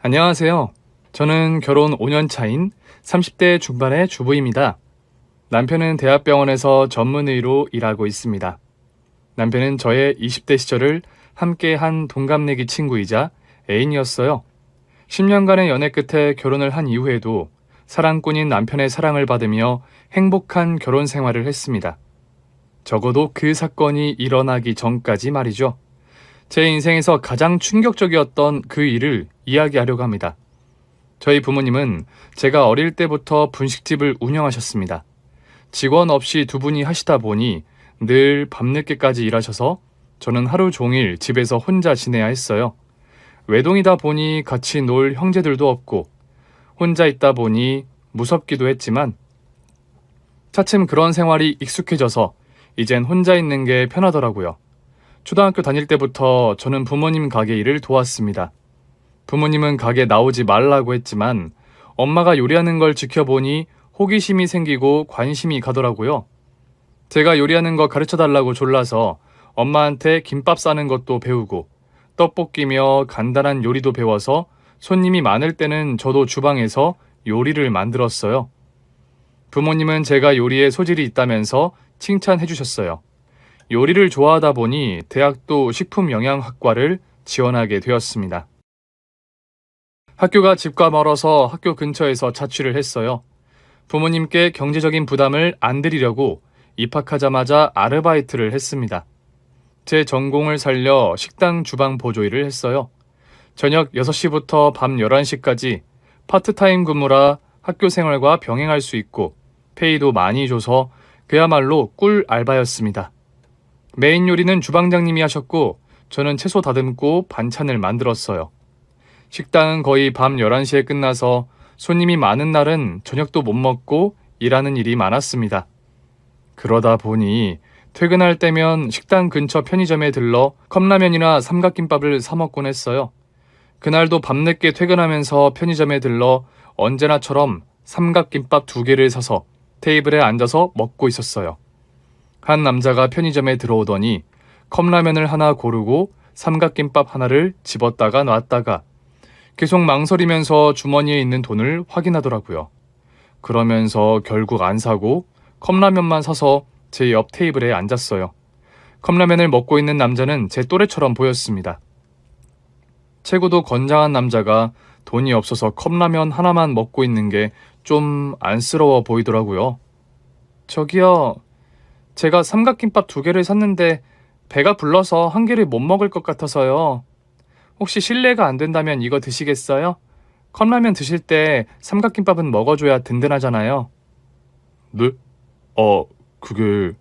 안녕하세요. 저는 결혼 5년 차인 30대 중반의 주부입니다. 남편은 대학병원에서 전문의로 일하고 있습니다. 남편은 저의 20대 시절을 함께한 동갑내기 친구이자 애인이었어요. 10년간의 연애 끝에 결혼을 한 이후에도 사랑꾼인 남편의 사랑을 받으며 행복한 결혼 생활을 했습니다. 적어도 그 사건이 일어나기 전까지 말이죠. 제 인생에서 가장 충격적이었던 그 일을 이야기하려고 합니다. 저희 부모님은 제가 어릴 때부터 분식집을 운영하셨습니다. 직원 없이 두 분이 하시다 보니 늘 밤늦게까지 일하셔서 저는 하루 종일 집에서 혼자 지내야 했어요. 외동이다 보니 같이 놀 형제들도 없고 혼자 있다 보니 무섭기도 했지만 차츰 그런 생활이 익숙해져서 이젠 혼자 있는 게 편하더라고요. 초등학교 다닐 때부터 저는 부모님 가게 일을 도왔습니다. 부모님은 가게 나오지 말라고 했지만 엄마가 요리하는 걸 지켜보니 호기심이 생기고 관심이 가더라고요. 제가 요리하는 거 가르쳐 달라고 졸라서 엄마한테 김밥 싸는 것도 배우고 떡볶이며 간단한 요리도 배워서 손님이 많을 때는 저도 주방에서 요리를 만들었어요. 부모님은 제가 요리에 소질이 있다면서 칭찬해 주셨어요. 요리를 좋아하다 보니 대학도 식품영양학과를 지원하게 되었습니다. 학교가 집과 멀어서 학교 근처에서 자취를 했어요. 부모님께 경제적인 부담을 안 드리려고 입학하자마자 아르바이트를 했습니다. 제 전공을 살려 식당 주방 보조일을 했어요. 저녁 6시부터 밤 11시까지 파트타임 근무라 학교 생활과 병행할 수 있고 페이도 많이 줘서 그야말로 꿀 알바였습니다. 메인 요리는 주방장님이 하셨고 저는 채소 다듬고 반찬을 만들었어요. 식당은 거의 밤 11시에 끝나서 손님이 많은 날은 저녁도 못 먹고 일하는 일이 많았습니다. 그러다 보니 퇴근할 때면 식당 근처 편의점에 들러 컵라면이나 삼각김밥을 사 먹곤 했어요. 그날도 밤늦게 퇴근하면서 편의점에 들러 언제나처럼 삼각김밥 2개를 사서 테이블에 앉아서 먹고 있었어요. 한 남자가 편의점에 들어오더니 컵라면을 하나 고르고 삼각김밥 하나를 집었다가 놨다가 계속 망설이면서 주머니에 있는 돈을 확인하더라고요. 그러면서 결국 안 사고 컵라면만 사서 제 옆 테이블에 앉았어요. 컵라면을 먹고 있는 남자는 제 또래처럼 보였습니다. 체구도 건장한 남자가 돈이 없어서 컵라면 하나만 먹고 있는 게 좀 안쓰러워 보이더라고요. 저기요. 제가 삼각김밥 2개를 샀는데 배가 불러서 한 개를 못 먹을 것 같아서요. 혹시 실례가 안 된다면 이거 드시겠어요? 컵라면 드실 때 삼각김밥은 먹어줘야 든든하잖아요. 네? 그게...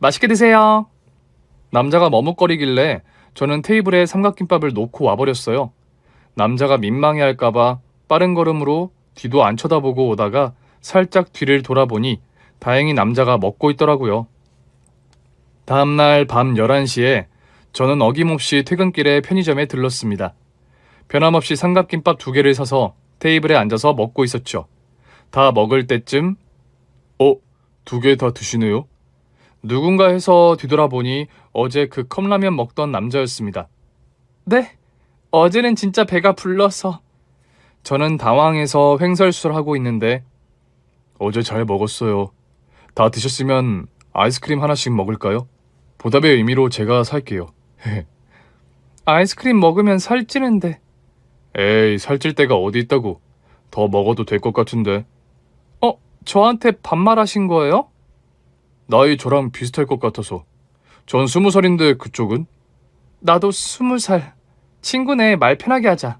맛있게 드세요. 남자가 머뭇거리길래 저는 테이블에 삼각김밥을 놓고 와버렸어요. 남자가 민망해할까봐 빠른 걸음으로 뒤도 안 쳐다보고 오다가 살짝 뒤를 돌아보니 다행히 남자가 먹고 있더라고요. 다음날 밤 11시에 저는 어김없이 퇴근길에 편의점에 들렀습니다. 변함없이 삼각김밥 2개를 사서 테이블에 앉아서 먹고 있었죠. 다 먹을 때쯤 2개 다 드시네요? 누군가 해서 뒤돌아보니 어제 그 컵라면 먹던 남자였습니다. 네? 어제는 진짜 배가 불러서... 저는 당황해서 횡설수설하고 있는데 어제 잘 먹었어요. 다 드셨으면 아이스크림 하나씩 먹을까요? 보답의 의미로 제가 살게요. 아이스크림 먹으면 살찌는데. 에이, 살찔 데가 어디 있다고. 더 먹어도 될 것 같은데. 저한테 반말하신 거예요? 나이 저랑 비슷할 것 같아서. 전 20살인데 그쪽은? 나도 20살. 친구네, 말 편하게 하자.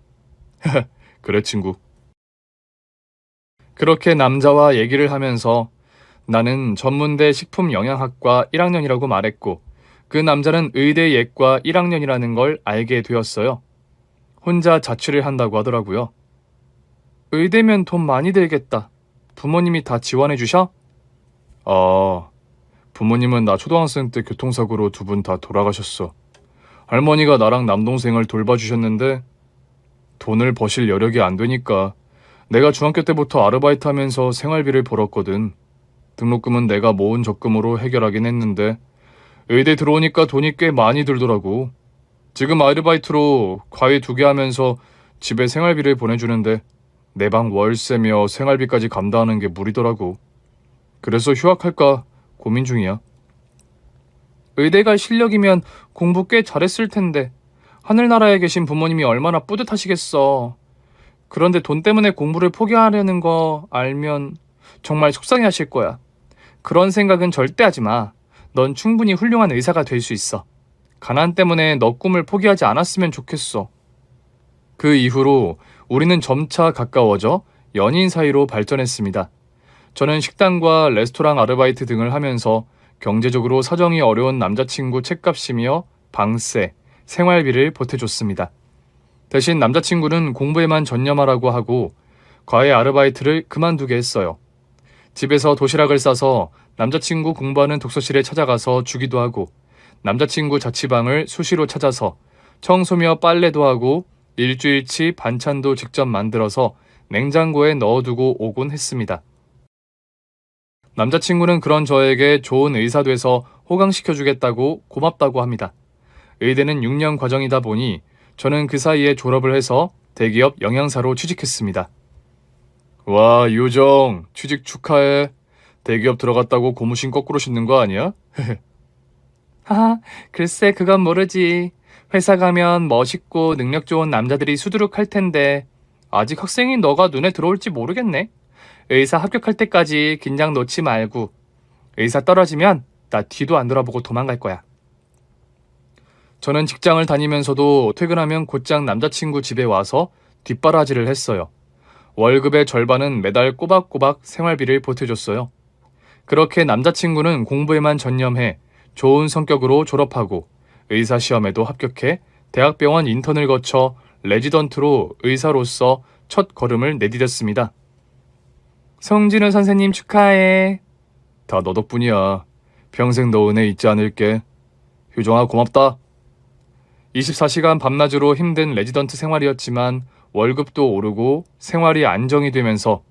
그래, 친구. 그렇게 남자와 얘기를 하면서 나는 전문대 식품영양학과 1학년이라고 말했고 그 남자는 의대 예과 1학년이라는 걸 알게 되었어요. 혼자 자취를 한다고 하더라고요. 의대면 돈 많이 들겠다. 부모님이 다 지원해 주셔? 부모님은 나 초등학생 때 교통사고로 2분 다 돌아가셨어. 할머니가 나랑 남동생을 돌봐주셨는데 돈을 버실 여력이 안 되니까 내가 중학교 때부터 아르바이트 하면서 생활비를 벌었거든. 등록금은 내가 모은 적금으로 해결하긴 했는데 의대 들어오니까 돈이 꽤 많이 들더라고. 지금 아르바이트로 과외 2개 하면서 집에 생활비를 보내주는데 내 방 월세며 생활비까지 감당하는 게 무리더라고. 그래서 휴학할까 고민 중이야. 의대 갈 실력이면 공부 꽤 잘했을 텐데 하늘나라에 계신 부모님이 얼마나 뿌듯하시겠어. 그런데 돈 때문에 공부를 포기하려는 거 알면 정말 속상해하실 거야. 그런 생각은 절대 하지 마. 넌 충분히 훌륭한 의사가 될 수 있어. 가난 때문에 너 꿈을 포기하지 않았으면 좋겠어. 그 이후로 우리는 점차 가까워져 연인 사이로 발전했습니다. 저는 식당과 레스토랑 아르바이트 등을 하면서 경제적으로 사정이 어려운 남자친구 책값이며 방세, 생활비를 보태줬습니다. 대신 남자친구는 공부에만 전념하라고 하고 과외 아르바이트를 그만두게 했어요. 집에서 도시락을 싸서 남자친구 공부하는 독서실에 찾아가서 주기도 하고 남자친구 자취방을 수시로 찾아서 청소며 빨래도 하고 일주일치 반찬도 직접 만들어서 냉장고에 넣어두고 오곤 했습니다. 남자친구는 그런 저에게 좋은 의사 돼서 호강시켜주겠다고 고맙다고 합니다. 의대는 6년 과정이다 보니 저는 그 사이에 졸업을 해서 대기업 영양사로 취직했습니다. 와, 유정, 취직 축하해. 대기업 들어갔다고 고무신 거꾸로 신는 거 아니야? 하하, 글쎄 그건 모르지. 회사 가면 멋있고 능력 좋은 남자들이 수두룩할 텐데 아직 학생인 너가 눈에 들어올지 모르겠네. 의사 합격할 때까지 긴장 놓지 말고 의사 떨어지면 나 뒤도 안 돌아보고 도망갈 거야. 저는 직장을 다니면서도 퇴근하면 곧장 남자친구 집에 와서 뒷바라지를 했어요. 월급의 절반은 매달 꼬박꼬박 생활비를 보태줬어요. 그렇게 남자친구는 공부에만 전념해 좋은 성격으로 졸업하고 의사 시험에도 합격해 대학병원 인턴을 거쳐 레지던트로 의사로서 첫 걸음을 내디뎠습니다. 성진우 선생님 축하해. 다 너 덕분이야. 평생 너 은혜 잊지 않을게. 효정아 고맙다. 24시간 밤낮으로 힘든 레지던트 생활이었지만 월급도 오르고 생활이 안정이 되면서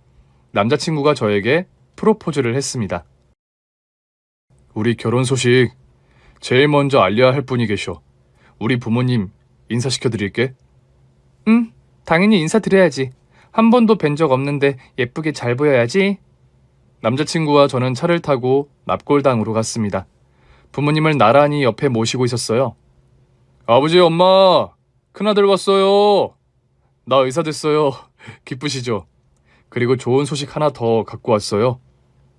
남자친구가 저에게 프로포즈를 했습니다. 우리 결혼 소식 제일 먼저 알려야 할 분이 계셔. 우리 부모님 인사시켜드릴게. 응, 당연히 인사드려야지. 한 번도 뵌 적 없는데 예쁘게 잘 보여야지. 남자친구와 저는 차를 타고 납골당으로 갔습니다. 부모님을 나란히 옆에 모시고 있었어요. 아버지, 엄마, 큰아들 왔어요. 나 의사 됐어요. 기쁘시죠? 그리고 좋은 소식 하나 더 갖고 왔어요.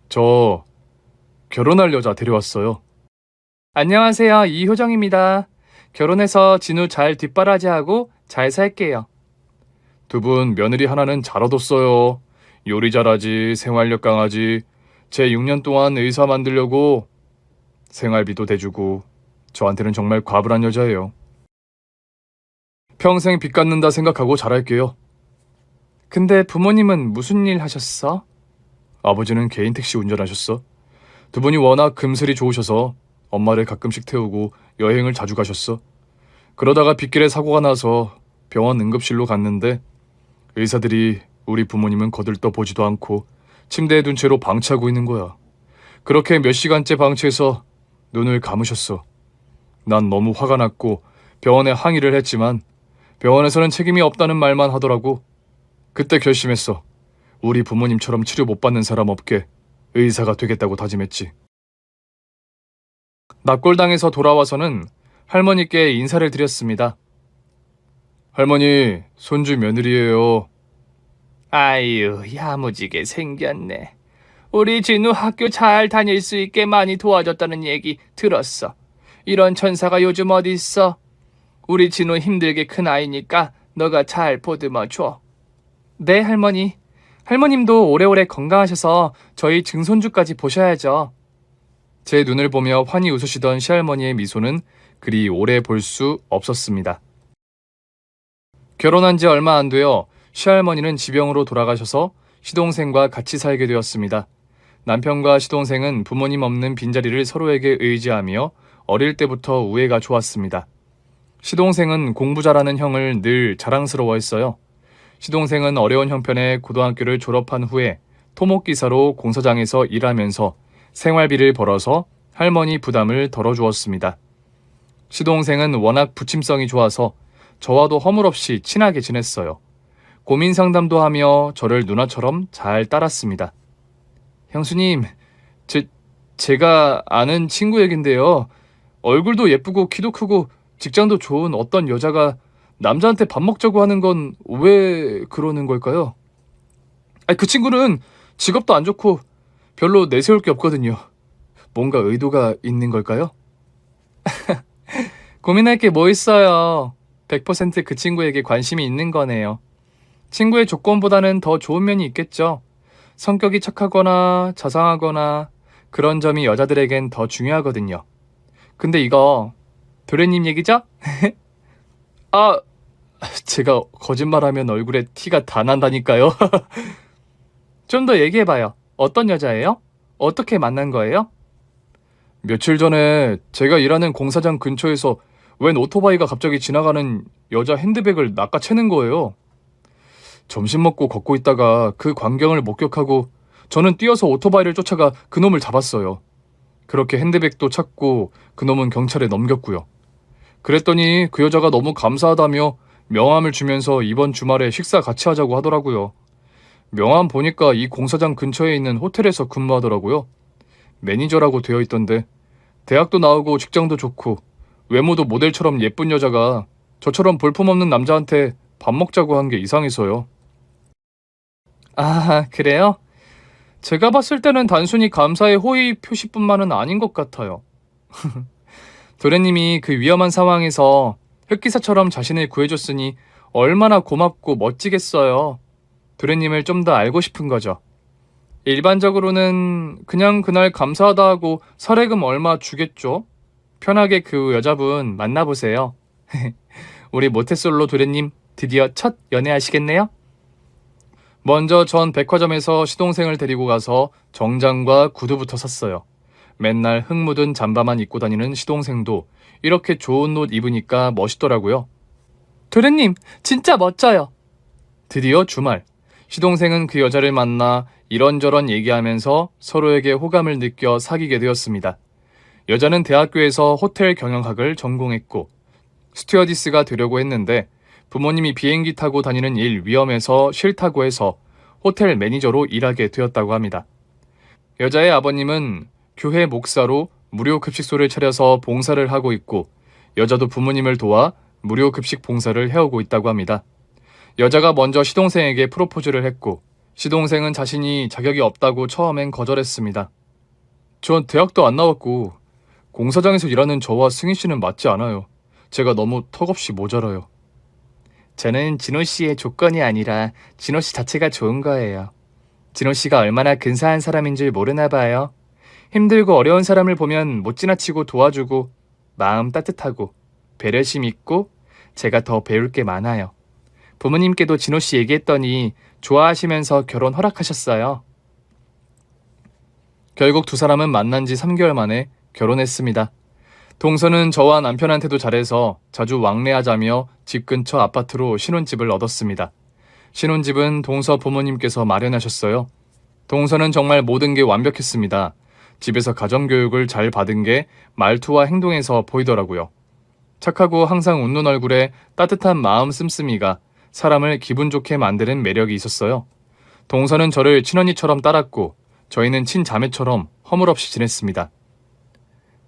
저 결혼할 여자 데려왔어요. 안녕하세요, 이효정입니다. 결혼해서 진우 잘 뒷바라지하고 잘 살게요. 두 분 며느리 하나는 잘 얻었어요. 요리 잘하지, 생활력 강하지. 제 6년 동안 의사 만들려고 생활비도 대주고 저한테는 정말 과분한 여자예요. 평생 빚 갚는다 생각하고 잘할게요. 근데 부모님은 무슨 일 하셨어? 아버지는 개인 택시 운전하셨어. 두 분이 워낙 금슬이 좋으셔서 엄마를 가끔씩 태우고 여행을 자주 가셨어. 그러다가 빗길에 사고가 나서 병원 응급실로 갔는데 의사들이 우리 부모님은 거들떠 보지도 않고 침대에 둔 채로 방치하고 있는 거야. 그렇게 몇 시간째 방치해서 눈을 감으셨어. 난 너무 화가 났고 병원에 항의를 했지만 병원에서는 책임이 없다는 말만 하더라고. 그때 결심했어. 우리 부모님처럼 치료 못 받는 사람 없게 의사가 되겠다고 다짐했지. 납골당에서 돌아와서는 할머니께 인사를 드렸습니다. 할머니, 손주 며느리예요. 아유, 야무지게 생겼네. 우리 진우 학교 잘 다닐 수 있게 많이 도와줬다는 얘기 들었어. 이런 천사가 요즘 어디 있어? 우리 진우 힘들게 큰 아이니까 너가 잘 보듬어 줘. 네, 할머니. 할머님도 오래오래 건강하셔서 저희 증손주까지 보셔야죠. 제 눈을 보며 환히 웃으시던 시할머니의 미소는 그리 오래 볼 수 없었습니다. 결혼한 지 얼마 안 되어 시할머니는 지병으로 돌아가셔서 시동생과 같이 살게 되었습니다. 남편과 시동생은 부모님 없는 빈자리를 서로에게 의지하며 어릴 때부터 우애가 좋았습니다. 시동생은 공부 잘하는 형을 늘 자랑스러워했어요. 시동생은 어려운 형편에 고등학교를 졸업한 후에 토목기사로 공사장에서 일하면서 생활비를 벌어서 할머니 부담을 덜어주었습니다. 시동생은 워낙 부침성이 좋아서 저와도 허물없이 친하게 지냈어요. 고민 상담도 하며 저를 누나처럼 잘 따랐습니다. 형수님, 제가 아는 친구 얘긴데요. 얼굴도 예쁘고 키도 크고 직장도 좋은 어떤 여자가 남자한테 밥 먹자고 하는 건 왜 그러는 걸까요? 그 친구는 직업도 안 좋고 별로 내세울 게 없거든요. 뭔가 의도가 있는 걸까요? 고민할 게 뭐 있어요. 100%그 친구에게 관심이 있는 거네요. 친구의 조건보다는 더 좋은 면이 있겠죠. 성격이 착하거나 자상하거나 그런 점이 여자들에겐 더 중요하거든요. 근데 이거 도련님 얘기죠? 아, 제가 거짓말하면 얼굴에 티가 다 난다니까요. 좀 더 얘기해봐요. 어떤 여자예요? 어떻게 만난 거예요? 며칠 전에 제가 일하는 공사장 근처에서 웬 오토바이가 갑자기 지나가는 여자 핸드백을 낚아채는 거예요. 점심 먹고 걷고 있다가 그 광경을 목격하고 저는 뛰어서 오토바이를 쫓아가 그놈을 잡았어요. 그렇게 핸드백도 찾고 그놈은 경찰에 넘겼고요. 그랬더니 그 여자가 너무 감사하다며 명함을 주면서 이번 주말에 식사 같이 하자고 하더라고요. 명함 보니까 이 공사장 근처에 있는 호텔에서 근무하더라고요. 매니저라고 되어 있던데 대학도 나오고 직장도 좋고 외모도 모델처럼 예쁜 여자가 저처럼 볼품없는 남자한테 밥 먹자고 한 게 이상해서요. 아, 그래요? 제가 봤을 때는 단순히 감사의 호의 표시뿐만은 아닌 것 같아요. 도련님이 그 위험한 상황에서 흑기사처럼 자신을 구해줬으니 얼마나 고맙고 멋지겠어요. 도련님을 좀 더 알고 싶은 거죠. 일반적으로는 그냥 그날 감사하다 하고 사례금 얼마 주겠죠? 편하게 그 여자분 만나보세요. 우리 모태솔로 도련님 드디어 첫 연애하시겠네요? 먼저 전 백화점에서 시동생을 데리고 가서 정장과 구두부터 샀어요. 맨날 흙 묻은 잠바만 입고 다니는 시동생도 이렇게 좋은 옷 입으니까 멋있더라고요. 도련님, 진짜 멋져요. 드디어 주말. 시동생은 그 여자를 만나 이런저런 얘기하면서 서로에게 호감을 느껴 사귀게 되었습니다. 여자는 대학교에서 호텔 경영학을 전공했고 스튜어디스가 되려고 했는데 부모님이 비행기 타고 다니는 일 위험해서 싫다고 해서 호텔 매니저로 일하게 되었다고 합니다. 여자의 아버님은 교회 목사로 무료 급식소를 차려서 봉사를 하고 있고 여자도 부모님을 도와 무료 급식 봉사를 해오고 있다고 합니다. 여자가 먼저 시동생에게 프로포즈를 했고 시동생은 자신이 자격이 없다고 처음엔 거절했습니다. 전 대학도 안 나왔고 공사장에서 일하는 저와 승희 씨는 맞지 않아요. 제가 너무 턱없이 모자라요. 저는 진호 씨의 조건이 아니라 진호 씨 자체가 좋은 거예요. 진호 씨가 얼마나 근사한 사람인 줄 모르나 봐요. 힘들고 어려운 사람을 보면 못 지나치고 도와주고 마음 따뜻하고 배려심 있고 제가 더 배울 게 많아요. 부모님께도 진호 씨 얘기했더니 좋아하시면서 결혼 허락하셨어요. 결국 두 사람은 만난 지 3개월 만에 결혼했습니다. 동서는 저와 남편한테도 잘해서 자주 왕래하자며 집 근처 아파트로 신혼집을 얻었습니다. 신혼집은 동서 부모님께서 마련하셨어요. 동서는 정말 모든 게 완벽했습니다. 집에서 가정교육을 잘 받은 게 말투와 행동에서 보이더라고요. 착하고 항상 웃는 얼굴에 따뜻한 마음 씀씀이가 사람을 기분 좋게 만드는 매력이 있었어요. 동서는 저를 친언니처럼 따랐고 저희는 친자매처럼 허물없이 지냈습니다.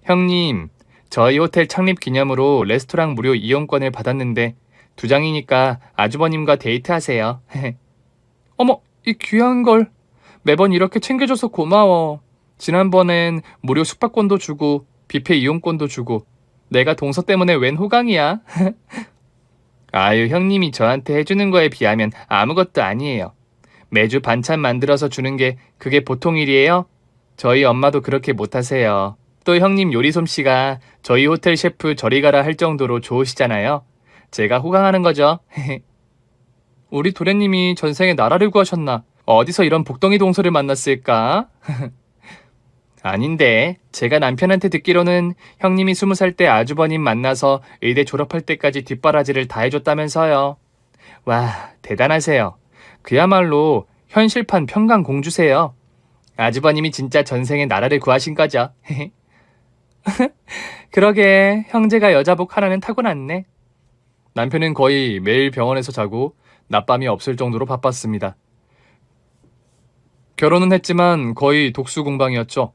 형님, 저희 호텔 창립 기념으로 레스토랑 무료 이용권을 받았는데 2장이니까 아주버님과 데이트하세요. 어머, 이 귀한 걸. 매번 이렇게 챙겨줘서 고마워. 지난번엔 무료 숙박권도 주고 뷔페 이용권도 주고 내가 동서 때문에 웬 호강이야. 아유, 형님이 저한테 해주는 거에 비하면 아무것도 아니에요. 매주 반찬 만들어서 주는 게 그게 보통 일이에요? 저희 엄마도 그렇게 못하세요. 또 형님 요리 솜씨가 저희 호텔 셰프 저리 가라 할 정도로 좋으시잖아요. 제가 호강하는 거죠. 우리 도련님이 전생에 나라를 구하셨나? 어디서 이런 복덩이 동서를 만났을까? 아닌데 제가 남편한테 듣기로는 형님이 20살 때 아주버님 만나서 의대 졸업할 때까지 뒷바라지를 다 해줬다면서요. 와, 대단하세요. 그야말로 현실판 평강 공주세요. 아주버님이 진짜 전생에 나라를 구하신 거죠. 그러게 형제가 여자복 하나는 타고났네. 남편은 거의 매일 병원에서 자고 낮밤이 없을 정도로 바빴습니다. 결혼은 했지만 거의 독수공방이었죠.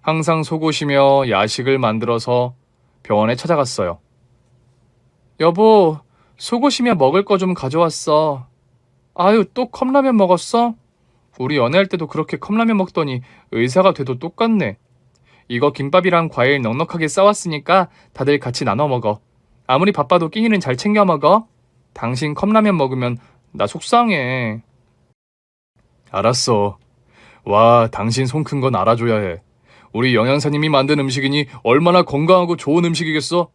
항상 속옷이며 야식을 만들어서 병원에 찾아갔어요. 여보, 속옷이며 먹을 거 좀 가져왔어. 아유, 또 컵라면 먹었어? 우리 연애할 때도 그렇게 컵라면 먹더니 의사가 돼도 똑같네. 이거 김밥이랑 과일 넉넉하게 싸왔으니까 다들 같이 나눠 먹어. 아무리 바빠도 끼니는 잘 챙겨 먹어. 당신 컵라면 먹으면 나 속상해. 알았어. 와, 당신 손 큰 건 알아줘야 해. 우리 영양사님이 만든 음식이니 얼마나 건강하고 좋은 음식이겠어?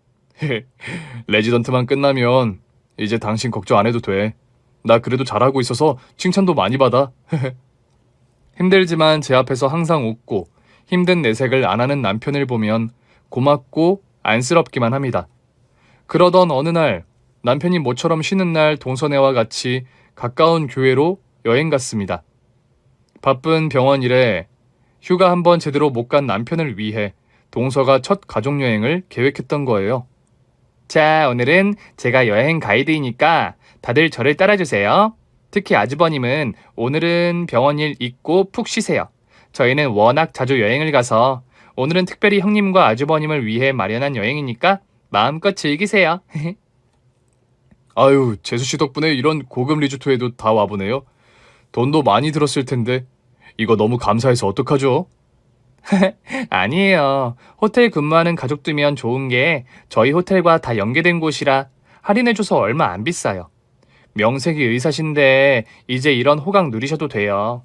레지던트만 끝나면 이제 당신 걱정 안 해도 돼. 나 그래도 잘하고 있어서 칭찬도 많이 받아. 힘들지만 제 앞에서 항상 웃고 힘든 내색을 안 하는 남편을 보면 고맙고 안쓰럽기만 합니다. 그러던 어느 날 남편이 모처럼 쉬는 날 동서네와 같이 가까운 교회로 여행 갔습니다. 바쁜 병원 일에 휴가 한번 제대로 못 간 남편을 위해 동서가 첫 가족여행을 계획했던 거예요. 자, 오늘은 제가 여행 가이드이니까 다들 저를 따라주세요. 특히 아주버님은 오늘은 병원 일 잊고 푹 쉬세요. 저희는 워낙 자주 여행을 가서 오늘은 특별히 형님과 아주버님을 위해 마련한 여행이니까 마음껏 즐기세요. 아유, 재수씨 덕분에 이런 고급 리조트에도 다 와보네요. 돈도 많이 들었을 텐데 이거 너무 감사해서 어떡하죠? 아니에요. 호텔 근무하는 가족들면 좋은 게 저희 호텔과 다 연계된 곳이라 할인해줘서 얼마 안 비싸요. 명색이 의사신데 이제 이런 호강 누리셔도 돼요.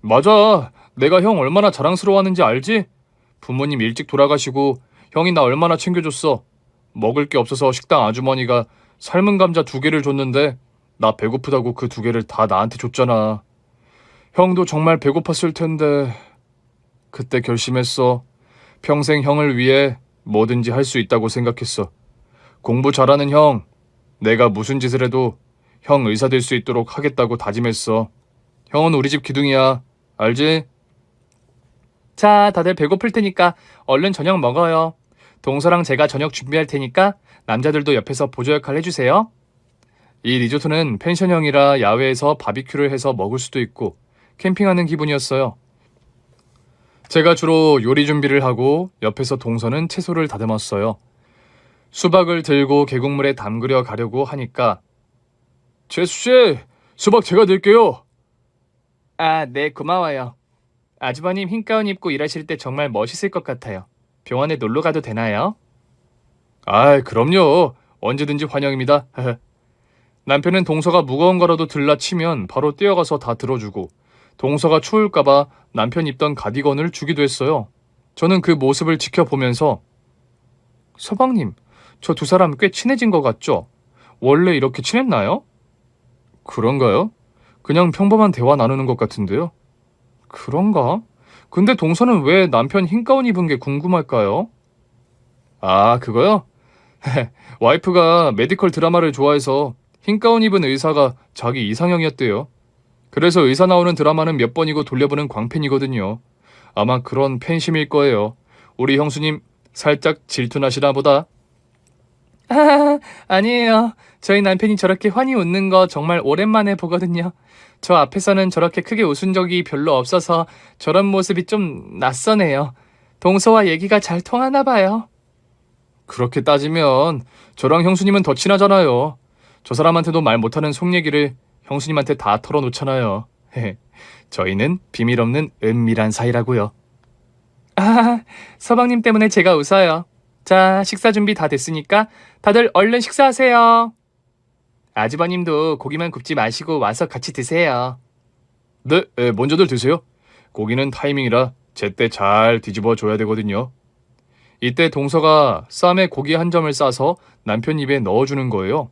맞아. 내가 형 얼마나 자랑스러워하는지 알지? 부모님 일찍 돌아가시고 형이 나 얼마나 챙겨줬어. 먹을 게 없어서 식당 아주머니가 삶은 감자 2개를 줬는데 나 배고프다고 그 2개를 다 나한테 줬잖아. 형도 정말 배고팠을 텐데 그때 결심했어. 평생 형을 위해 뭐든지 할 수 있다고 생각했어. 공부 잘하는 형, 내가 무슨 짓을 해도 형 의사 될 수 있도록 하겠다고 다짐했어. 형은 우리 집 기둥이야. 알지? 자, 다들 배고플 테니까 얼른 저녁 먹어요. 동서랑 제가 저녁 준비할 테니까 남자들도 옆에서 보조 역할 해주세요. 이 리조트는 펜션형이라 야외에서 바비큐를 해서 먹을 수도 있고 캠핑하는 기분이었어요. 제가 주로 요리 준비를 하고 옆에서 동서는 채소를 다듬었어요. 수박을 들고 계곡물에 담그려 가려고 하니까 재수씨, 수박 제가 들게요. 아, 네, 고마워요. 아주버님 흰 가운 입고 일하실 때 정말 멋있을 것 같아요. 병원에 놀러 가도 되나요? 아, 그럼요. 언제든지 환영입니다. 남편은 동서가 무거운 거라도 들라치면 바로 뛰어가서 다 들어주고 동서가 추울까봐 남편 입던 가디건을 주기도 했어요. 저는 그 모습을 지켜보면서 서방님, 저 2사람 꽤 친해진 것 같죠? 원래 이렇게 친했나요? 그런가요? 그냥 평범한 대화 나누는 것 같은데요. 그런가? 근데 동서는 왜 남편 흰 가운 입은 게 궁금할까요? 아, 그거요? 와이프가 메디컬 드라마를 좋아해서 흰 가운 입은 의사가 자기 이상형이었대요. 그래서 의사 나오는 드라마는 몇 번이고 돌려보는 광팬이거든요. 아마 그런 팬심일 거예요. 우리 형수님 살짝 질투나시나 보다. 아니에요. 저희 남편이 저렇게 환히 웃는 거 정말 오랜만에 보거든요. 저 앞에서는 저렇게 크게 웃은 적이 별로 없어서 저런 모습이 좀 낯서네요. 동서와 얘기가 잘 통하나 봐요. 그렇게 따지면 저랑 형수님은 더 친하잖아요. 저 사람한테도 말 못하는 속 얘기를 형수님한테 다 털어놓잖아요. 저희는 비밀 없는 은밀한 사이라고요. 아, 서방님 때문에 제가 웃어요. 자, 식사 준비 다 됐으니까 다들 얼른 식사하세요. 아주버님도 고기만 굽지 마시고 와서 같이 드세요. 네, 먼저들 드세요. 고기는 타이밍이라 제때 잘 뒤집어 줘야 되거든요. 이때 동서가 쌈에 고기 한 점을 싸서 남편 입에 넣어주는 거예요.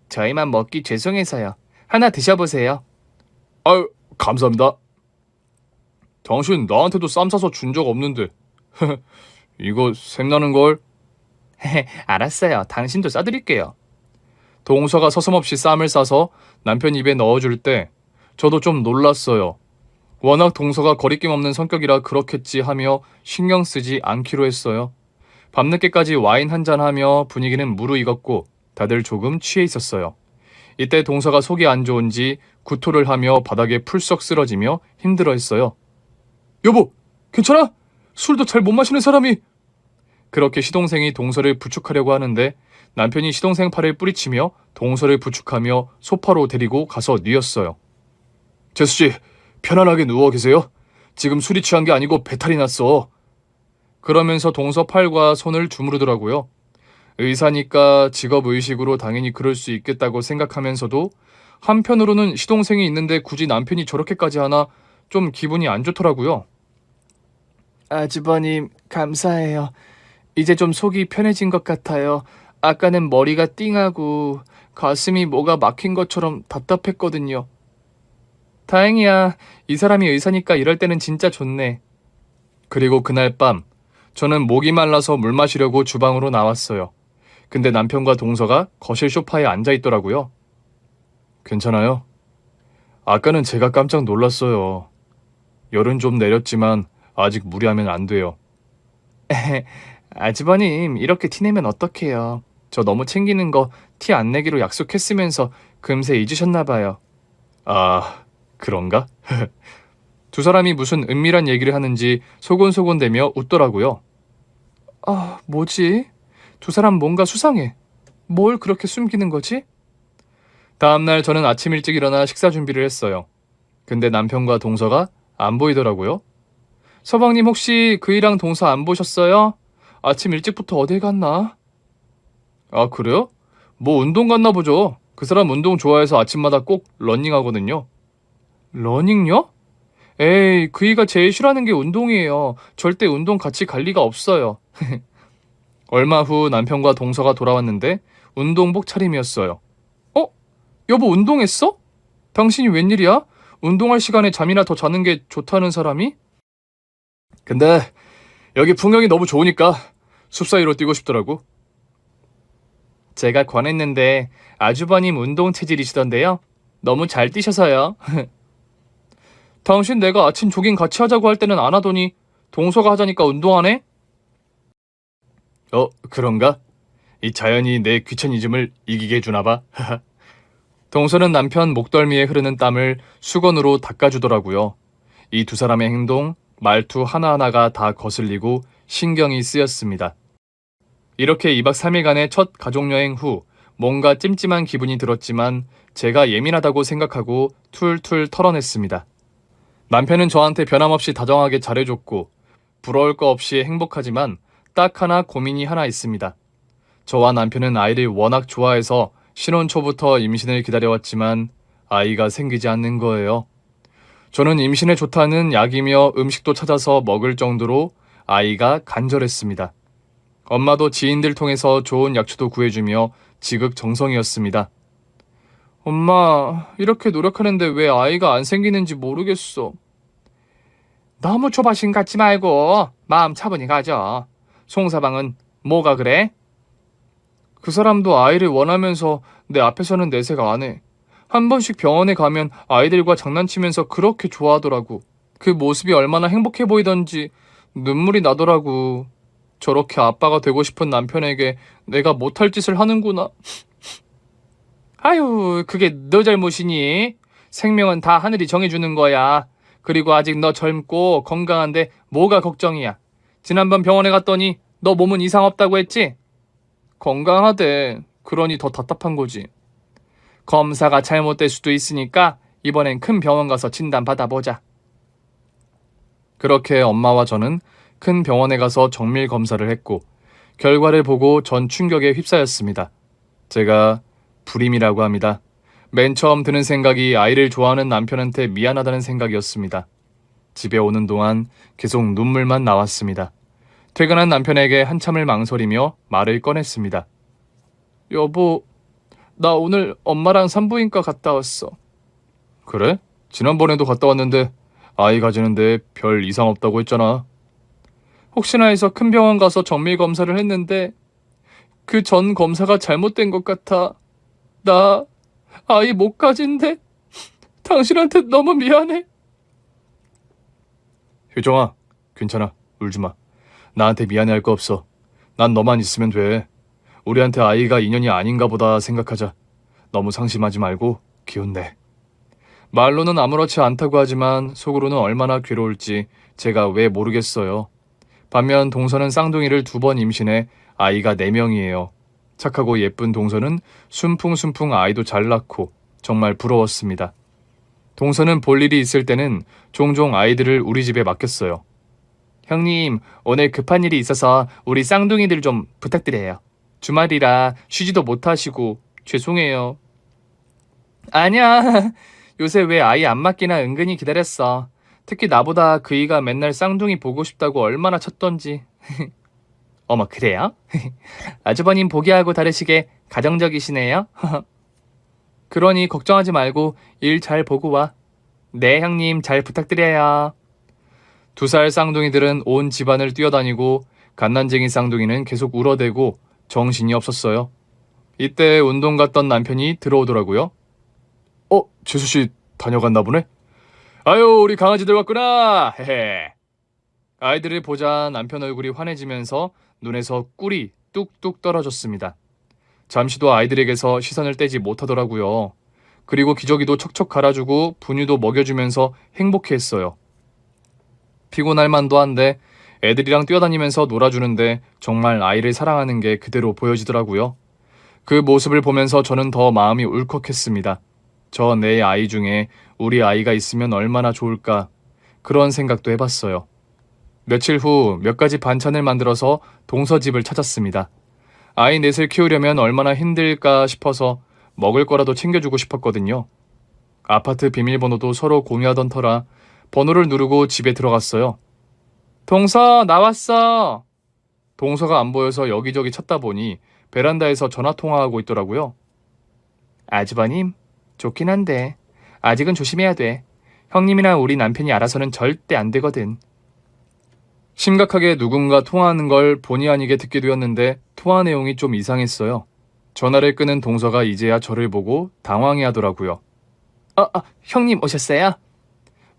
저희만 먹기 죄송해서요. 하나 드셔보세요. 아유, 감사합니다. 당신 나한테도 쌈 싸서 준 적 없는데. 이거 샘나는걸? 알았어요. 당신도 싸드릴게요. 동서가 서슴없이 쌈을 싸서 남편 입에 넣어줄 때 저도 좀 놀랐어요. 워낙 동서가 거리낌 없는 성격이라 그렇겠지 하며 신경 쓰지 않기로 했어요. 밤늦게까지 와인 한잔하며 분위기는 무르익었고 다들 조금 취해 있었어요. 이때 동서가 속이 안 좋은지 구토를 하며 바닥에 풀썩 쓰러지며 힘들어했어요. 여보, 괜찮아? 술도 잘 못 마시는 사람이. 그렇게 시동생이 동서를 부축하려고 하는데 남편이 시동생 팔을 뿌리치며 동서를 부축하며 소파로 데리고 가서 뉘었어요. 재수씨, 편안하게 누워 계세요. 지금 술이 취한 게 아니고 배탈이 났어. 그러면서 동서 팔과 손을 주무르더라고요. 의사니까 직업의식으로 당연히 그럴 수 있겠다고 생각하면서도 한편으로는 시동생이 있는데 굳이 남편이 저렇게까지 하나 좀 기분이 안 좋더라고요. 아주버님, 감사해요. 이제 좀 속이 편해진 것 같아요. 아까는 머리가 띵하고 가슴이 뭐가 막힌 것처럼 답답했거든요. 다행이야. 이 사람이 의사니까 이럴 때는 진짜 좋네. 그리고 그날 밤 저는 목이 말라서 물 마시려고 주방으로 나왔어요. 근데 남편과 동서가 거실 소파에 앉아 있더라고요. 괜찮아요? 아까는 제가 깜짝 놀랐어요. 열은 좀 내렸지만 아직 무리하면 안 돼요. 아주버님, 이렇게 티내면 어떡해요. 저 너무 챙기는 거 티 안 내기로 약속했으면서 금세 잊으셨나 봐요. 아, 그런가? 두 사람이 무슨 은밀한 얘기를 하는지 소곤소곤대며 웃더라고요. 아, 뭐지? 두 사람 뭔가 수상해. 뭘 그렇게 숨기는 거지? 다음날 저는 아침 일찍 일어나 식사 준비를 했어요. 근데 남편과 동서가 안 보이더라고요. 서방님 혹시 그이랑 동서 안 보셨어요? 아침 일찍부터 어딜 갔나? 아, 그래요? 뭐 운동 갔나 보죠. 그 사람 운동 좋아해서 아침마다 꼭 러닝하거든요. 러닝요? 에이, 그이가 제일 싫어하는 게 운동이에요. 절대 운동 같이 갈 리가 없어요. 얼마 후 남편과 동서가 돌아왔는데 운동복 차림이었어요. 어? 여보 운동했어? 당신이 웬일이야? 운동할 시간에 잠이나 더 자는 게 좋다는 사람이? 근데 여기 풍경이 너무 좋으니까 숲 사이로 뛰고 싶더라고. 제가 권했는데 아주버님 운동 체질이시던데요. 너무 잘 뛰셔서요. 당신 내가 아침 조깅 같이 하자고 할 때는 안 하더니 동서가 하자니까 운동하네? 그런가? 이 자연이 내 귀차니즘을 이기게 해주나 봐. 동서는 남편 목덜미에 흐르는 땀을 수건으로 닦아주더라고요. 이 두 사람의 행동, 말투 하나하나가 다 거슬리고 신경이 쓰였습니다. 이렇게 2박 3일간의 첫 가족여행 후 뭔가 찜찜한 기분이 들었지만 제가 예민하다고 생각하고 툴툴 털어냈습니다. 남편은 저한테 변함없이 다정하게 잘해줬고 부러울 거 없이 행복하지만 딱 하나 고민이 하나 있습니다. 저와 남편은 아이를 워낙 좋아해서 신혼 초부터 임신을 기다려왔지만 아이가 생기지 않는 거예요. 저는 임신에 좋다는 약이며 음식도 찾아서 먹을 정도로 아이가 간절했습니다. 엄마도 지인들 통해서 좋은 약초도 구해주며 지극정성이었습니다. 엄마, 이렇게 노력하는데 왜 아이가 안 생기는지 모르겠어. 너무 조바심 갖지 말고 마음 차분히 가져. 송사방은 뭐가 그래? 그 사람도 아이를 원하면서 내 앞에서는 내색 안 해. 한 번씩 병원에 가면 아이들과 장난치면서 그렇게 좋아하더라고. 그 모습이 얼마나 행복해 보이던지 눈물이 나더라고. 저렇게 아빠가 되고 싶은 남편에게 내가 못할 짓을 하는구나. 아유, 그게 너 잘못이니? 생명은 다 하늘이 정해주는 거야. 그리고 아직 너 젊고 건강한데 뭐가 걱정이야. 지난번 병원에 갔더니 너 몸은 이상 없다고 했지? 건강하대. 그러니 더 답답한 거지. 검사가 잘못될 수도 있으니까 이번엔 큰 병원 가서 진단 받아보자. 그렇게 엄마와 저는 큰 병원에 가서 정밀 검사를 했고 결과를 보고 전 충격에 휩싸였습니다. 제가 불임이라고 합니다. 맨 처음 드는 생각이 아이를 좋아하는 남편한테 미안하다는 생각이었습니다. 집에 오는 동안 계속 눈물만 나왔습니다. 퇴근한 남편에게 한참을 망설이며 말을 꺼냈습니다. 여보, 나 오늘 엄마랑 산부인과 갔다 왔어. 그래? 지난번에도 갔다 왔는데 아이 가지는데 별 이상 없다고 했잖아. 혹시나 해서 큰 병원 가서 정밀 검사를 했는데 그 전 검사가 잘못된 것 같아. 나 아이 못 가진대. 당신한테 너무 미안해. 효정아, 괜찮아. 울지 마. 나한테 미안해할 거 없어. 난 너만 있으면 돼. 우리한테 아이가 인연이 아닌가 보다 생각하자. 너무 상심하지 말고 기운내. 말로는 아무렇지 않다고 하지만 속으로는 얼마나 괴로울지 제가 왜 모르겠어요. 반면 동서는 쌍둥이를 2번 임신해 아이가 4명이에요. 착하고 예쁜 동서는 순풍순풍 아이도 잘 낳고 정말 부러웠습니다. 동서는 볼 일이 있을 때는 종종 아이들을 우리 집에 맡겼어요. 형님, 오늘 급한 일이 있어서 우리 쌍둥이들 좀 부탁드려요. 주말이라 쉬지도 못하시고 죄송해요. 아니야. 요새 왜 아이 안 맡기나 은근히 기다렸어. 특히 나보다 그이가 맨날 쌍둥이 보고 싶다고 얼마나 쳤던지. 어머, 그래요? 아주버님 보기하고 다르시게 가정적이시네요. 그러니 걱정하지 말고 일 잘 보고 와. 네, 형님 잘 부탁드려요. 2살 쌍둥이들은 온 집안을 뛰어다니고 갓난쟁이 쌍둥이는 계속 울어대고 정신이 없었어요. 이때 운동 갔던 남편이 들어오더라고요. 재수씨 다녀갔나 보네? 아유, 우리 강아지들 왔구나. 헤헤. 아이들을 보자 남편 얼굴이 환해지면서 눈에서 꿀이 뚝뚝 떨어졌습니다. 잠시도 아이들에게서 시선을 떼지 못하더라고요. 그리고 기저귀도 척척 갈아주고 분유도 먹여주면서 행복해했어요. 피곤할 만도 한데 애들이랑 뛰어다니면서 놀아주는데 정말 아이를 사랑하는 게 그대로 보여지더라고요. 그 모습을 보면서 저는 더 마음이 울컥했습니다. 저 내 아이 중에 우리 아이가 있으면 얼마나 좋을까 그런 생각도 해봤어요. 며칠 후 몇 가지 반찬을 만들어서 동서집을 찾았습니다. 아이 넷을 키우려면 얼마나 힘들까 싶어서 먹을 거라도 챙겨주고 싶었거든요. 아파트 비밀번호도 서로 공유하던 터라 번호를 누르고 집에 들어갔어요. 동서 나왔어. 동서가 안 보여서 여기저기 찾다 보니 베란다에서 전화통화하고 있더라고요. 아주버님, 좋긴 한데 아직은 조심해야 돼. 형님이나 우리 남편이 알아서는 절대 안 되거든. 심각하게 누군가 통화하는 걸 본의 아니게 듣게 되었는데 통화 내용이 좀 이상했어요. 전화를 끊은 동서가 이제야 저를 보고 당황해 하더라고요. 형님 오셨어요?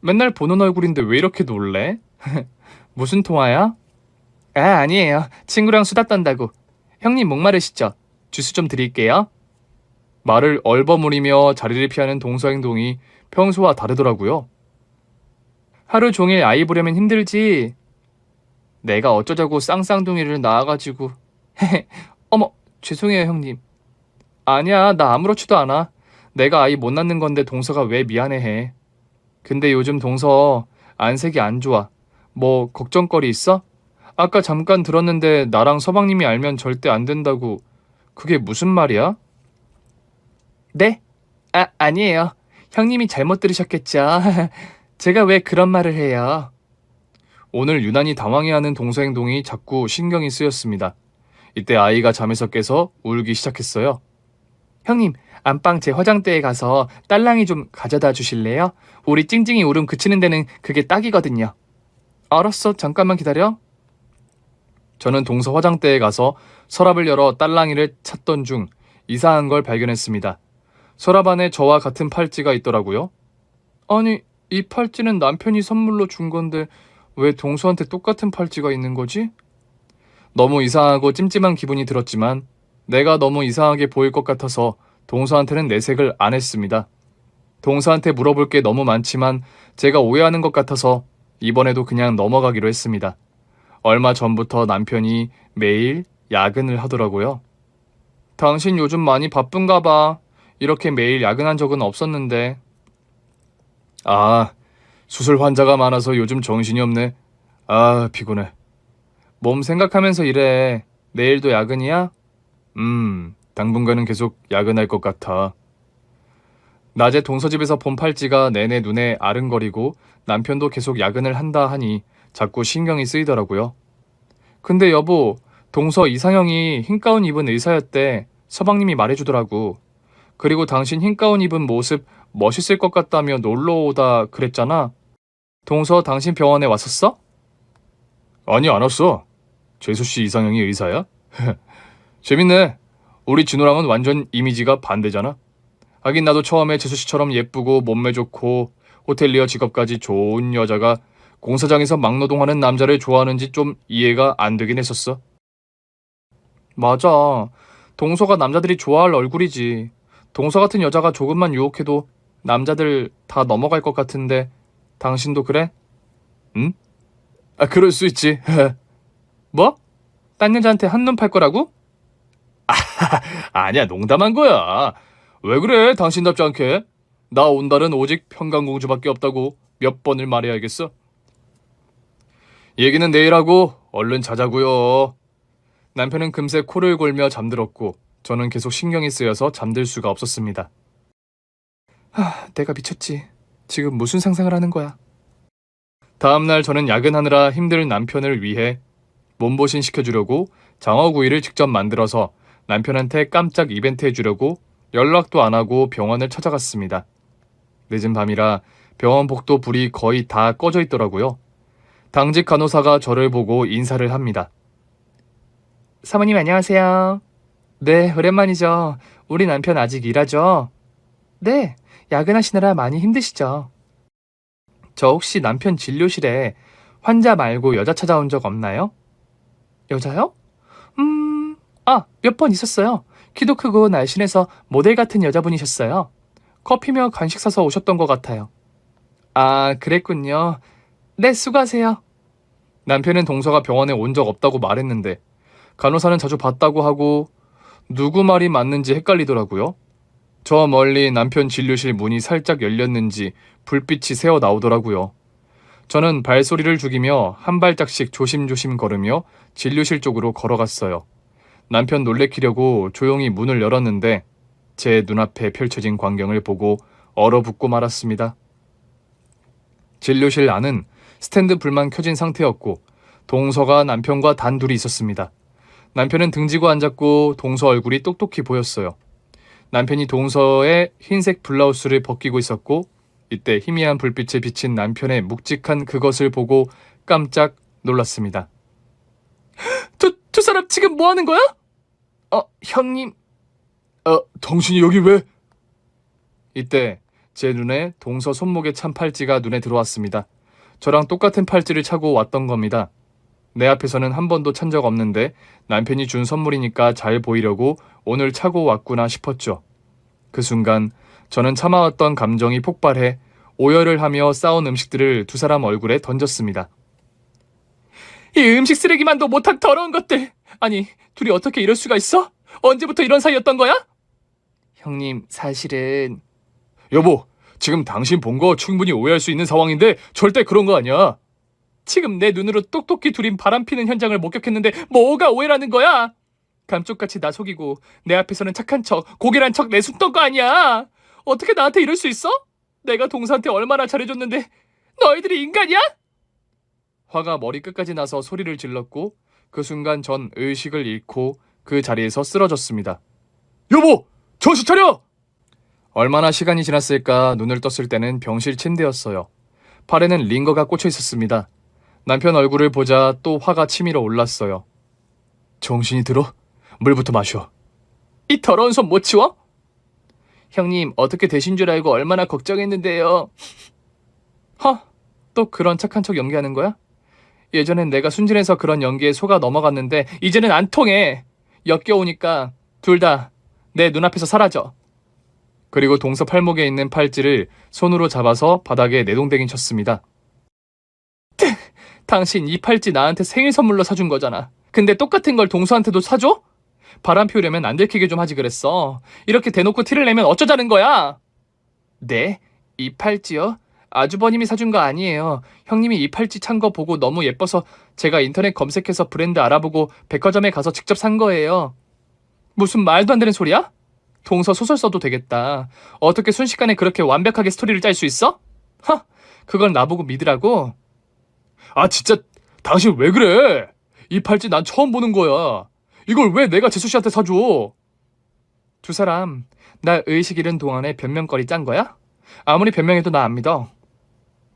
맨날 보는 얼굴인데 왜 이렇게 놀래? 무슨 통화야? 아니에요. 친구랑 수다 떤다고. 형님 목마르시죠? 주스 좀 드릴게요. 말을 얼버무리며 자리를 피하는 동서 행동이 평소와 다르더라고요. 하루 종일 아이 보려면 힘들지. 내가 어쩌자고 쌍쌍둥이를 낳아가지고. 어머, 죄송해요 형님. 아니야, 나 아무렇지도 않아. 내가 아이 못 낳는 건데 동서가 왜 미안해해. 근데 요즘 동서 안색이 안 좋아. 뭐 걱정거리 있어? 아까 잠깐 들었는데 나랑 서방님이 알면 절대 안 된다고. 그게 무슨 말이야? 네? 아니에요. 형님이 잘못 들으셨겠죠. 제가 왜 그런 말을 해요? 오늘 유난히 당황해하는 동서 행동이 자꾸 신경이 쓰였습니다. 이때 아이가 잠에서 깨서 울기 시작했어요. 형님, 안방 제 화장대에 가서 딸랑이 좀 가져다 주실래요? 우리 찡찡이 울음 그치는 데는 그게 딱이거든요. 알았어, 잠깐만 기다려. 저는 동서 화장대에 가서 서랍을 열어 딸랑이를 찾던 중 이상한 걸 발견했습니다. 서랍 안에 저와 같은 팔찌가 있더라고요. 아니, 이 팔찌는 남편이 선물로 준 건데 왜 동서한테 똑같은 팔찌가 있는 거지? 너무 이상하고 찜찜한 기분이 들었지만 내가 너무 이상하게 보일 것 같아서 동서한테는 내색을 안 했습니다. 동서한테 물어볼 게 너무 많지만 제가 오해하는 것 같아서 이번에도 그냥 넘어가기로 했습니다. 얼마 전부터 남편이 매일 야근을 하더라고요. 당신 요즘 많이 바쁜가 봐. 이렇게 매일 야근한 적은 없었는데. 수술 환자가 많아서 요즘 정신이 없네. 피곤해. 몸 생각하면서 일해. 내일도 야근이야? 당분간은 계속 야근할 것 같아. 낮에 동서집에서 본 팔찌가 내내 눈에 아른거리고 남편도 계속 야근을 한다 하니 자꾸 신경이 쓰이더라고요. 근데 여보, 동서 이상형이 흰 가운 입은 의사였대. 서방님이 말해주더라고. 그리고 당신 흰 가운 입은 모습 멋있을 것 같다며 놀러 오다 그랬잖아. 동서 당신 병원에 왔었어? 아니, 안 왔어. 재수씨 이상형이 의사야? 재밌네. 우리 진호랑은 완전 이미지가 반대잖아. 하긴 나도 처음에 재수씨처럼 예쁘고 몸매 좋고 호텔리어 직업까지 좋은 여자가 공사장에서 막노동하는 남자를 좋아하는지 좀 이해가 안 되긴 했었어. 맞아. 동서가 남자들이 좋아할 얼굴이지. 동서 같은 여자가 조금만 유혹해도 남자들 다 넘어갈 것 같은데 당신도 그래? 응? 아, 그럴 수 있지. 뭐? 딴 여자한테 한눈 팔 거라고? 아니야, 농담한 거야. 왜 그래, 당신답지 않게? 나 온달은 오직 평강공주밖에 없다고 몇 번을 말해야겠어? 얘기는 내일 하고 얼른 자자고요. 남편은 금세 코를 골며 잠들었고 저는 계속 신경이 쓰여서 잠들 수가 없었습니다. 내가 미쳤지. 지금 무슨 상상을 하는 거야? 다음날 저는 야근하느라 힘든 남편을 위해 몸보신 시켜주려고 장어구이를 직접 만들어서 남편한테 깜짝 이벤트 해주려고 연락도 안 하고 병원을 찾아갔습니다. 늦은 밤이라 병원 복도 불이 거의 다 꺼져 있더라고요. 당직 간호사가 저를 보고 인사를 합니다. 사모님 안녕하세요. 네, 오랜만이죠. 우리 남편 아직 일하죠? 네, 야근하시느라 많이 힘드시죠? 저 혹시 남편 진료실에 환자 말고 여자 찾아온 적 없나요? 여자요? 몇 번 있었어요. 키도 크고 날씬해서 모델 같은 여자분이셨어요. 커피며 간식 사서 오셨던 것 같아요. 아, 그랬군요. 네, 수고하세요. 남편은 동서가 병원에 온 적 없다고 말했는데 간호사는 자주 봤다고 하고 누구 말이 맞는지 헷갈리더라고요. 저 멀리 남편 진료실 문이 살짝 열렸는지 불빛이 새어 나오더라고요. 저는 발소리를 죽이며 한 발짝씩 조심조심 걸으며 진료실 쪽으로 걸어갔어요. 남편 놀래키려고 조용히 문을 열었는데 제 눈앞에 펼쳐진 광경을 보고 얼어붙고 말았습니다. 진료실 안은 스탠드 불만 켜진 상태였고 동서가 남편과 단둘이 있었습니다. 남편은 등지고 앉았고 동서 얼굴이 똑똑히 보였어요. 남편이 동서의 흰색 블라우스를 벗기고 있었고 이때 희미한 불빛에 비친 남편의 묵직한 그것을 보고 깜짝 놀랐습니다. 두 사람 지금 뭐 하는 거야? 형님. 당신이 여기 왜? 이때 제 눈에 동서 손목에 찬 팔찌가 눈에 들어왔습니다. 저랑 똑같은 팔찌를 차고 왔던 겁니다. 내 앞에서는 한 번도 찬 적 없는데 남편이 준 선물이니까 잘 보이려고 오늘 차고 왔구나 싶었죠. 그 순간 저는 참아왔던 감정이 폭발해 오열을 하며 싸운 음식들을 두 사람 얼굴에 던졌습니다. 이 음식 쓰레기만도 못한 더러운 것들! 아니, 둘이 어떻게 이럴 수가 있어? 언제부터 이런 사이였던 거야? 형님, 사실은... 여보, 지금 당신 본 거 충분히 오해할 수 있는 상황인데 절대 그런 거 아니야. 지금 내 눈으로 똑똑히 둘이 바람피는 현장을 목격했는데 뭐가 오해라는 거야? 감쪽같이 나 속이고 내 앞에서는 착한 척, 고개란 척 내숭던 거 아니야? 어떻게 나한테 이럴 수 있어? 내가 동서한테 얼마나 잘해줬는데 너희들이 인간이야? 화가 머리끝까지 나서 소리를 질렀고 그 순간 전 의식을 잃고 그 자리에서 쓰러졌습니다. 여보! 정신 차려! 얼마나 시간이 지났을까 눈을 떴을 때는 병실 침대였어요. 팔에는 링거가 꽂혀 있었습니다. 남편 얼굴을 보자 또 화가 치밀어 올랐어요. 정신이 들어? 물부터 마셔. 이 더러운 손 못 치워? 형님, 어떻게 되신 줄 알고 얼마나 걱정했는데요. 또 그런 착한 척 연기하는 거야? 예전엔 내가 순진해서 그런 연기에 속아 넘어갔는데 이제는 안 통해. 역겨우니까 둘 다 내 눈앞에서 사라져. 그리고 동서 팔목에 있는 팔찌를 손으로 잡아서 바닥에 내동댕이 쳤습니다. 당신 이 팔찌 나한테 생일 선물로 사준 거잖아. 근데 똑같은 걸 동서한테도 사줘? 바람 피우려면 안 들키게 좀 하지 그랬어. 이렇게 대놓고 티를 내면 어쩌자는 거야? 네? 이 팔찌요? 아주버님이 사준 거 아니에요. 형님이 이 팔찌 찬 거 보고 너무 예뻐서 제가 인터넷 검색해서 브랜드 알아보고 백화점에 가서 직접 산 거예요. 무슨 말도 안 되는 소리야? 동서 소설 써도 되겠다. 어떻게 순식간에 그렇게 완벽하게 스토리를 짤 수 있어? 그걸 나보고 믿으라고? 아, 진짜 당신 왜 그래? 이 팔찌 난 처음 보는 거야. 이걸 왜 내가 재수 씨한테 사줘? 두 사람 나 의식 잃은 동안에 변명거리 짠 거야? 아무리 변명해도 나 안 믿어.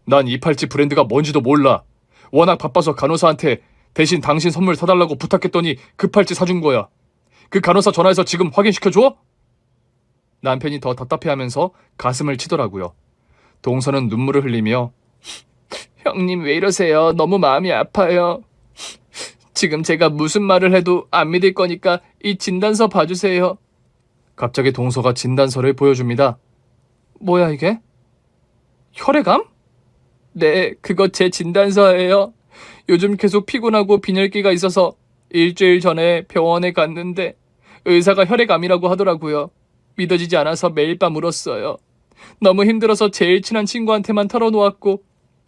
난 이 팔찌 브랜드가 뭔지도 몰라. 워낙 바빠서 간호사한테 대신 당신 선물 사달라고 부탁했더니 그 팔찌 사준 거야. 그 간호사 전화해서 지금 확인시켜줘? 남편이 더 답답해하면서 가슴을 치더라고요. 동서는 눈물을 흘리며 형님 왜 이러세요? 너무 마음이 아파요. 지금 제가 무슨 말을 해도 안 믿을 거니까 이 진단서 봐주세요. 갑자기 동서가 진단서를 보여줍니다. 뭐야 이게? 혈액암? 네, 그거 제 진단서예요. 요즘 계속 피곤하고 빈혈기가 있어서 일주일 전에 병원에 갔는데 의사가 혈액암이라고 하더라고요. 믿어지지 않아서 매일 밤 울었어요. 너무 힘들어서 제일 친한 친구한테만 털어놓았고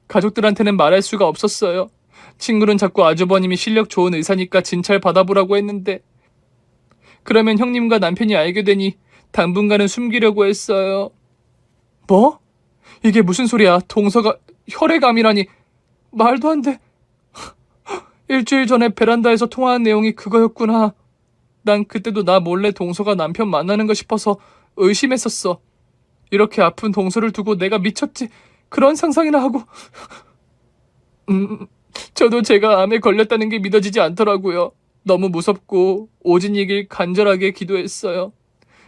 가족들한테는 말할 수가 없었어요. 친구는 자꾸 아주버님이 실력 좋은 의사니까 진찰 받아보라고 했는데 그러면 형님과 남편이 알게 되니 당분간은 숨기려고 했어요. 뭐? 이게 무슨 소리야? 동서가 혈액암이라니. 말도 안 돼. 일주일 전에 베란다에서 통화한 내용이 그거였구나. 난 그때도 나 몰래 동서가 남편 만나는 거 싶어서 의심했었어. 이렇게 아픈 동서를 두고 내가 미쳤지. 그런 상상이나 하고. 저도 제가 암에 걸렸다는 게 믿어지지 않더라고요. 너무 무섭고 오진이길 간절하게 기도했어요.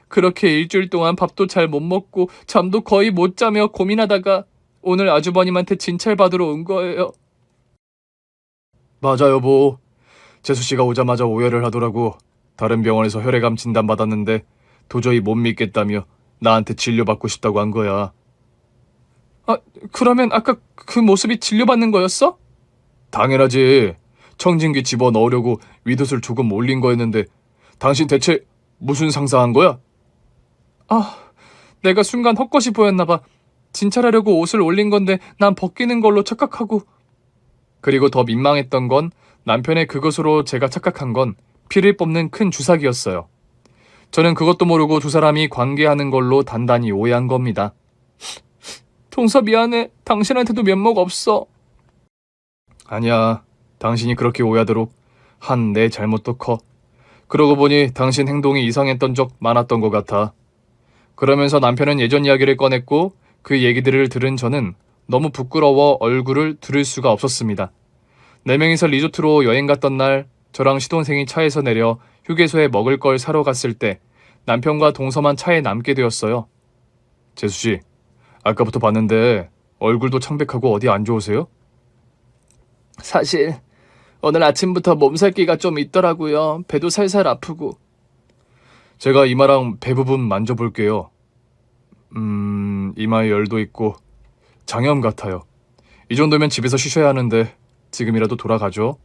그렇게 일주일 동안 밥도 잘 못 먹고 잠도 거의 못 자며 고민하다가 오늘 아주버님한테 진찰 받으러 온 거예요. 맞아 여보. 재수씨가 오자마자 오열을 하더라고. 다른 병원에서 혈액암 진단받았는데 도저히 못 믿겠다며 나한테 진료받고 싶다고 한 거야. 아, 그러면 아까 그 모습이 진료받는 거였어? 당연하지. 청진기 집어넣으려고 위도술 조금 올린 거였는데 당신 대체 무슨 상상한 거야? 아, 내가 순간 헛것이 보였나 봐. 진찰하려고 옷을 올린 건데 난 벗기는 걸로 착각하고. 그리고 더 민망했던 건 남편의 그것으로 제가 착각한 건 피를 뽑는 큰 주사기였어요. 저는 그것도 모르고 두 사람이 관계하는 걸로 단단히 오해한 겁니다. 동서 미안해. 당신한테도 면목 없어. 아니야. 당신이 그렇게 오해하도록 한 내 잘못도 커. 그러고 보니 당신 행동이 이상했던 적 많았던 것 같아. 그러면서 남편은 예전 이야기를 꺼냈고 그 얘기들을 들은 저는 너무 부끄러워 얼굴을 들을 수가 없었습니다. 4명이서 리조트로 여행 갔던 날 저랑 시동생이 차에서 내려 휴게소에 먹을 걸 사러 갔을 때 남편과 동서만 차에 남게 되었어요. 재수씨, 아까부터 봤는데 얼굴도 창백하고 어디 안 좋으세요? 사실 오늘 아침부터 몸살기가 좀 있더라고요. 배도 살살 아프고. 제가 이마랑 배 부분 만져볼게요. 이마에 열도 있고 장염 같아요. 이 정도면 집에서 쉬셔야 하는데 지금이라도 돌아가죠.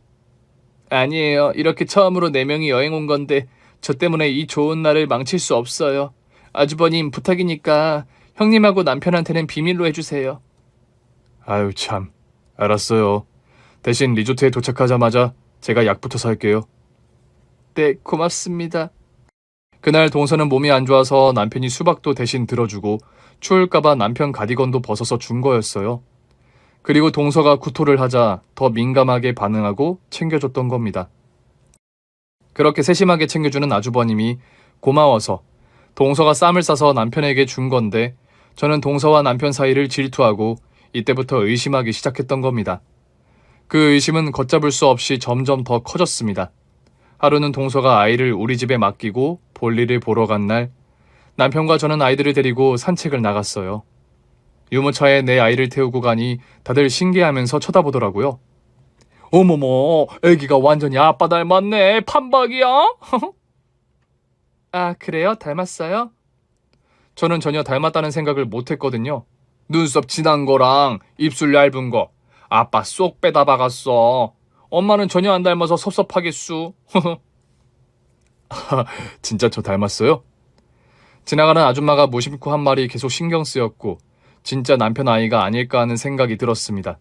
아니에요. 이렇게 처음으로 4명이 여행 온 건데 저 때문에 이 좋은 날을 망칠 수 없어요. 아주버님 부탁이니까 형님하고 남편한테는 비밀로 해주세요. 아유 참. 알았어요. 대신 리조트에 도착하자마자 제가 약부터 살게요. 네, 고맙습니다. 그날 동서는 몸이 안 좋아서 남편이 수박도 대신 들어주고 추울까봐 남편 가디건도 벗어서 준 거였어요. 그리고 동서가 구토를 하자 더 민감하게 반응하고 챙겨줬던 겁니다. 그렇게 세심하게 챙겨주는 아주버님이 고마워서 동서가 쌈을 싸서 남편에게 준 건데 저는 동서와 남편 사이를 질투하고 이때부터 의심하기 시작했던 겁니다. 그 의심은 걷잡을 수 없이 점점 더 커졌습니다. 하루는 동서가 아이를 우리 집에 맡기고 볼일을 보러 간 날 남편과 저는 아이들을 데리고 산책을 나갔어요. 유모차에 내 아이를 태우고 가니 다들 신기해하면서 쳐다보더라고요. 어머머, 애기가 완전히 아빠 닮았네. 판박이야? 아, 그래요? 닮았어요? 저는 전혀 닮았다는 생각을 못했거든요. 눈썹 진한 거랑 입술 얇은 거 아빠 쏙 빼다 박았어. 엄마는 전혀 안 닮아서 섭섭하겠수. 진짜 저 닮았어요? 지나가는 아줌마가 무심코 한 말이 계속 신경 쓰였고 진짜 남편 아이가 아닐까 하는 생각이 들었습니다.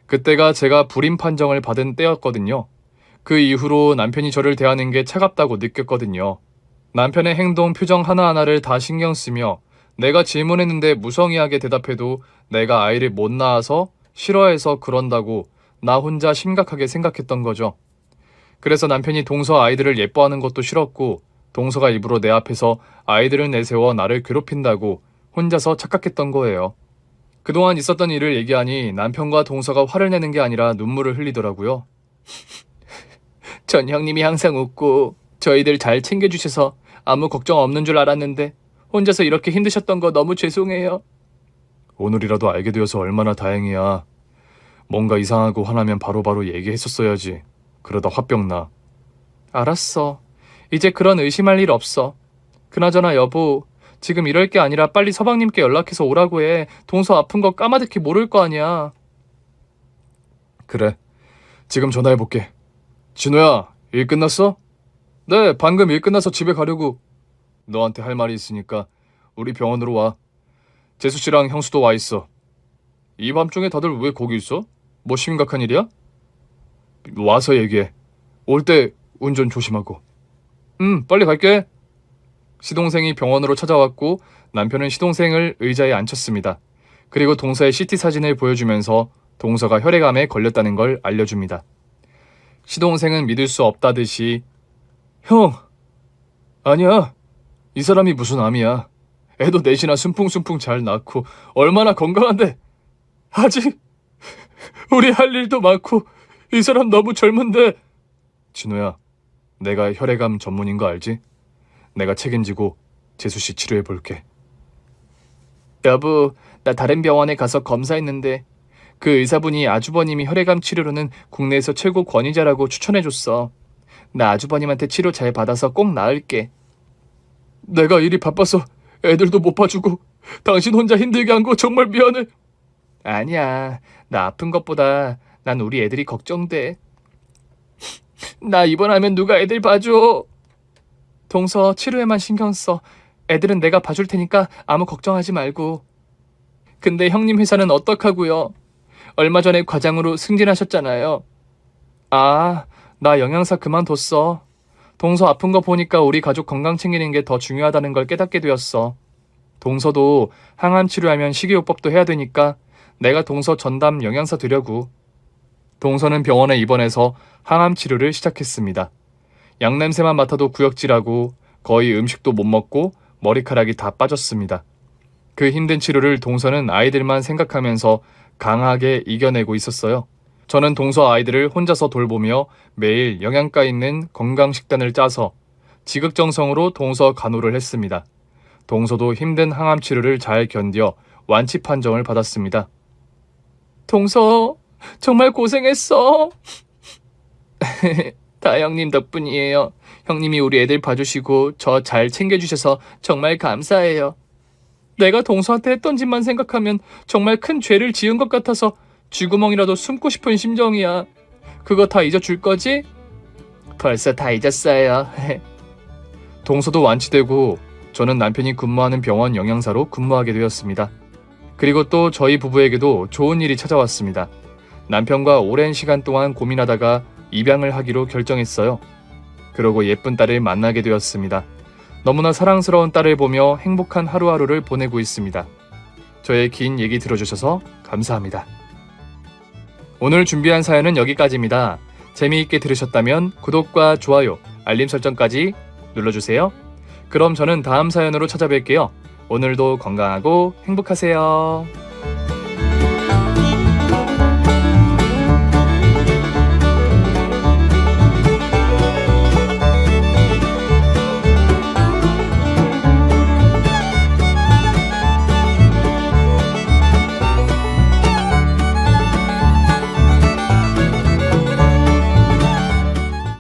그때가 제가 불임 판정을 받은 때였거든요. 그 이후로 남편이 저를 대하는 게 차갑다고 느꼈거든요. 남편의 행동, 표정 하나하나를 다 신경 쓰며 내가 질문했는데 무성의하게 대답해도 내가 아이를 못 낳아서 싫어해서 그런다고 나 혼자 심각하게 생각했던 거죠. 그래서 남편이 동서 아이들을 예뻐하는 것도 싫었고 동서가 일부러 내 앞에서 아이들을 내세워 나를 괴롭힌다고 혼자서 착각했던 거예요. 그동안 있었던 일을 얘기하니 남편과 동서가 화를 내는 게 아니라 눈물을 흘리더라고요. 전 형님이 항상 웃고 저희들 잘 챙겨주셔서 아무 걱정 없는 줄 알았는데 혼자서 이렇게 힘드셨던 거 너무 죄송해요. 오늘이라도 알게 되어서 얼마나 다행이야. 뭔가 이상하고 화나면 바로바로 얘기했었어야지. 그러다 화병 나. 알았어. 이제 그런 의심할 일 없어. 그나저나 여보, 지금 이럴 게 아니라 빨리 서방님께 연락해서 오라고 해. 동서 아픈 거 까마득히 모를 거 아니야. 그래. 지금 전화해볼게. 진호야, 일 끝났어? 네, 방금 일 끝나서 집에 가려고. 너한테 할 말이 있으니까 우리 병원으로 와. 재수 씨랑 형수도 와 있어. 이 밤중에 다들 왜 거기 있어? 뭐 심각한 일이야? 와서 얘기해. 올 때 운전 조심하고. 빨리 갈게. 시동생이 병원으로 찾아왔고 남편은 시동생을 의자에 앉혔습니다. 그리고 동서의 CT 사진을 보여주면서 동서가 혈액암에 걸렸다는 걸 알려줍니다. 시동생은 믿을 수 없다듯이 형! 아니야. 이 사람이 무슨 암이야. 애도 넷이나 순풍순풍 잘 낳고 얼마나 건강한데. 아직 우리 할 일도 많고 이 사람 너무 젊은데. 진호야, 내가 혈액암 전문인 거 알지? 내가 책임지고 재수씨 치료해볼게. 여보, 나 다른 병원에 가서 검사했는데 그 의사분이 아주버님이 혈액암 치료로는 국내에서 최고 권위자라고 추천해줬어. 나 아주버님한테 치료 잘 받아서 꼭 나을게. 내가 일이 바빠서 애들도 못 봐주고 당신 혼자 힘들게 한 거 정말 미안해. 아니야, 나 아픈 것보다 난 우리 애들이 걱정돼. 나 입원하면 누가 애들 봐줘. 동서 치료에만 신경 써. 애들은 내가 봐줄 테니까 아무 걱정하지 말고. 근데 형님 회사는 어떡하고요? 얼마 전에 과장으로 승진하셨잖아요. 아, 나 영양사 그만뒀어. 동서 아픈 거 보니까 우리 가족 건강 챙기는 게 더 중요하다는 걸 깨닫게 되었어. 동서도 항암 치료하면 식이요법도 해야 되니까 내가 동서 전담 영양사 되려고. 동서는 병원에 입원해서 항암 치료를 시작했습니다. 양냄새만 맡아도 구역질하고 거의 음식도 못 먹고 머리카락이 다 빠졌습니다. 그 힘든 치료를 동서는 아이들만 생각하면서 강하게 이겨내고 있었어요. 저는 동서 아이들을 혼자서 돌보며 매일 영양가 있는 건강 식단을 짜서 지극정성으로 동서 간호를 했습니다. 동서도 힘든 항암 치료를 잘 견뎌 완치 판정을 받았습니다. 동서, 정말 고생했어. 다 형님 덕분이에요. 형님이 우리 애들 봐주시고 저 잘 챙겨주셔서 정말 감사해요. 내가 동서한테 했던 짓만 생각하면 정말 큰 죄를 지은 것 같아서 쥐구멍이라도 숨고 싶은 심정이야. 그거 다 잊어줄 거지? 벌써 다 잊었어요. 동서도 완치되고 저는 남편이 근무하는 병원 영양사로 근무하게 되었습니다. 그리고 또 저희 부부에게도 좋은 일이 찾아왔습니다. 남편과 오랜 시간 동안 고민하다가 입양을 하기로 결정했어요. 그러고 예쁜 딸을 만나게 되었습니다. 너무나 사랑스러운 딸을 보며 행복한 하루하루를 보내고 있습니다. 저의 긴 얘기 들어주셔서 감사합니다. 오늘 준비한 사연은 여기까지입니다. 재미있게 들으셨다면 구독과 좋아요, 알림 설정까지 눌러주세요. 그럼 저는 다음 사연으로 찾아뵐게요. 오늘도 건강하고 행복하세요.